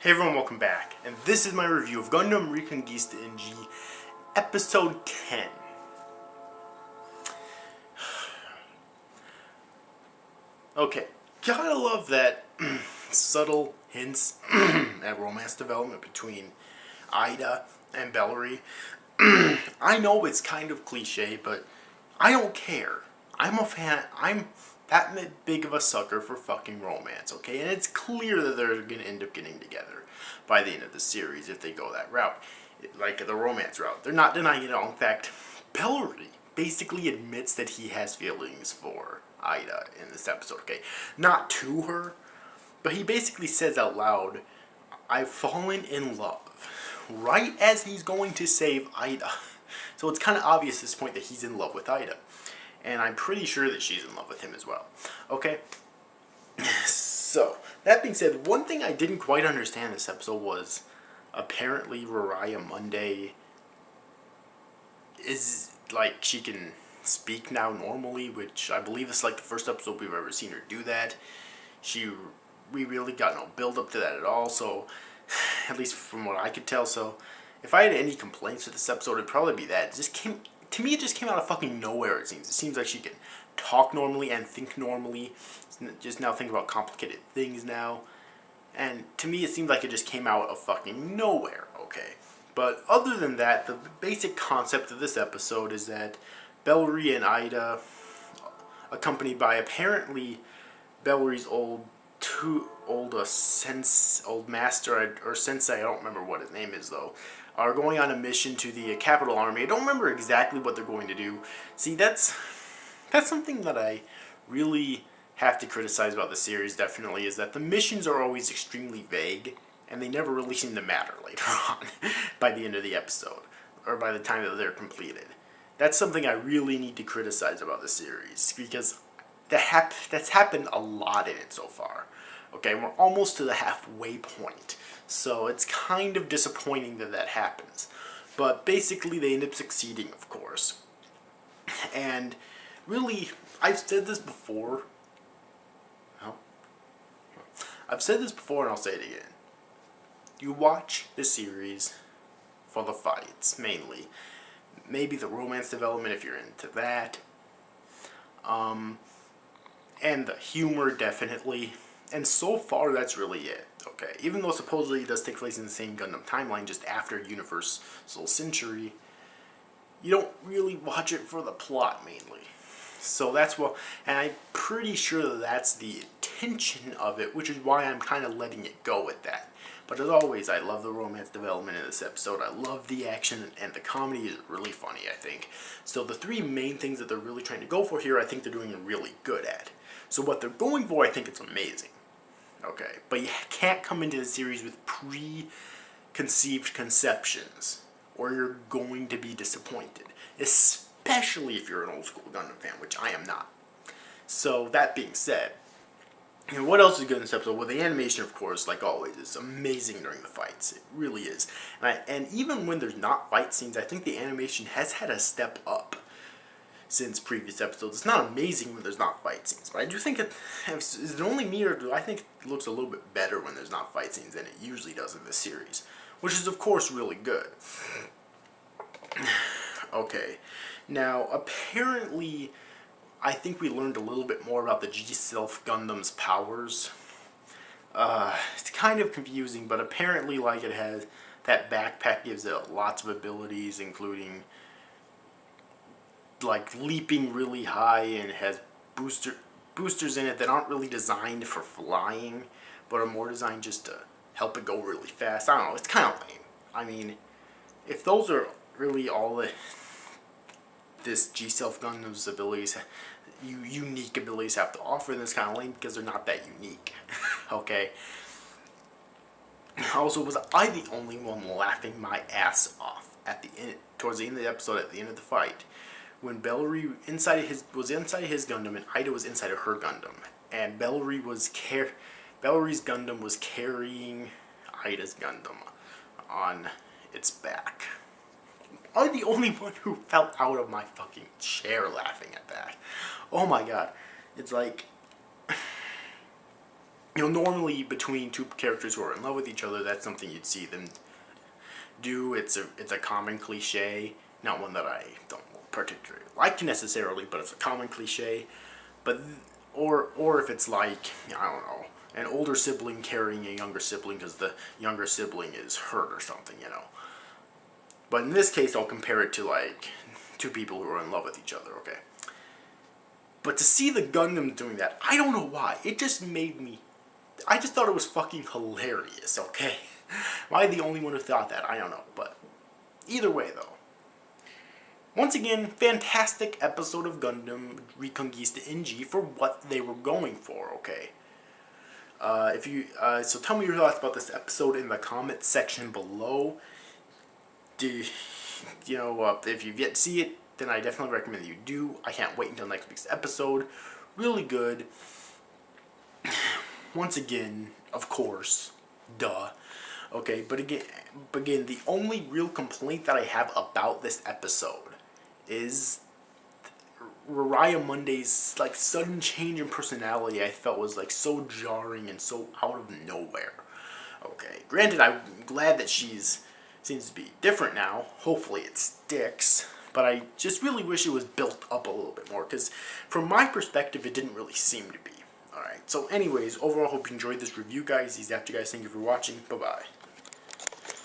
Hey everyone, welcome back, and this is my review of Gundam Reconguista in G, Episode 10. Okay, gotta love that subtle hints at romance development between Ida and Bellary. I know it's kind of cliche, but I don't care. I'm a fan. I'm that big of a sucker for fucking romance, okay? And it's clear that they're gonna end up getting together by the end of the series if they go that route, like the romance route. They're not denying it at all. In fact, Bellary basically admits that he has feelings for Ida in this episode, okay? Not to her, but he basically says out loud, "I've fallen in love," right as he's going to save Ida. So it's kind of obvious at this point that he's in love with Ida. And I'm pretty sure that she's in love with him as well. Okay? So, that being said, one thing I didn't quite understand this episode was apparently Rariah Monday is, like, she can speak now normally, which I believe is like the first episode we've ever seen her do that. We really got no build up to that at all, so, at least from what I could tell, so, if I had any complaints with this episode, it'd probably be that. To me, it just came out of fucking nowhere, it seems. It seems like she can talk normally and think normally. Just now think about complicated things now. And to me, it seemed like it just came out of fucking nowhere, okay? But other than that, the basic concept of this episode is that Bellary and Ida, accompanied by apparently Bellary's old master, or sensei, I don't remember what his name is though, are going on a mission to the capital army. I don't remember exactly what they're going to do. See, that's something that I really have to criticize about the series, definitely, is that the missions are always extremely vague, and they never really seem to matter later on, by the end of the episode, or by the time that they're completed. That's something I really need to criticize about the series, because that's happened a lot in it so far. Okay, we're almost to the halfway point. So it's kind of disappointing that that happens. But basically they end up succeeding, of course. And really, I've said this before. I've said this before and I'll say it again. You watch the series for the fights, mainly. Maybe the romance development if you're into that. And the humor, definitely. And so far, that's really it. Okay, even though supposedly it does take place in the same Gundam timeline, just after Universal Century, you don't really watch it for the plot, mainly. So that's what, and I'm pretty sure that that's the intention of it, which is why I'm kind of letting it go with that. But as always, I love the romance development in this episode. I love the action, and the comedy is really funny, I think. So the three main things that they're really trying to go for here, I think they're doing really good at. So what they're going for, I think it's amazing. Okay, but you can't come into the series with preconceived conceptions, or you're going to be disappointed. Especially if you're an old school Gundam fan, which I am not. So, that being said, and what else is good in this episode? Well, the animation, of course, like always, is amazing during the fights. It really is. And even when there's not fight scenes, I think the animation has had a step up since previous episodes. It's not amazing when there's not fight scenes, but I do think is it only me, or do I think it looks a little bit better when there's not fight scenes than it usually does in this series, which is of course really good. Okay, now apparently I think we learned a little bit more about the G-Self Gundam's powers. It's kind of confusing, but apparently like it has, that backpack gives it lots of abilities, including like leaping really high, and it has boosters in it that aren't really designed for flying, but are more designed just to help it go really fast. I don't know, it's kind of lame. I mean, if those are really all this G-Self Gundam's abilities, unique abilities have to offer, then it's kind of lame because they're not that unique. Okay. Also, was I the only one laughing my ass off at the end, towards the end of the episode, at the end of the fight, when Bellary was inside his Gundam and Ida was inside of her Gundam, and Bellary's Gundam was carrying Ida's Gundam on its back. I'm the only one who fell out of my fucking chair laughing at that. Oh my god. It's like, You know, normally between two characters who are in love with each other, that's something you'd see them do. It's a common cliche, not one that I don't particularly like necessarily, but it's a common cliche. But or if it's like, I don't know, an older sibling carrying a younger sibling because the younger sibling is hurt or something, you know. But in this case, I'll compare it to like two people who are in love with each other, okay? But to see the Gundam doing that, I don't know why. It just made me... I just thought it was fucking hilarious, okay? Am I the only one who thought that? I don't know, but... Either way, though. Once again, fantastic episode of Gundam Reconguista NG for what they were going for, okay? So tell me your thoughts about this episode in the comment section below. If you've yet to see it, then I definitely recommend that you do. I can't wait until next week's episode. Really good. Once again, of course, duh. Okay, but again, the only real complaint that I have about this episode is Rariah Monday's like sudden change in personality. I felt was like so jarring and so out of nowhere. Okay, granted, I'm glad that she's seems to be different now. Hopefully it sticks. But I just really wish it was built up a little bit more, because from my perspective, it didn't really seem to be. Alright, so anyways, overall, hope you enjoyed this review, guys. These after guys, thank you for watching. Bye-bye.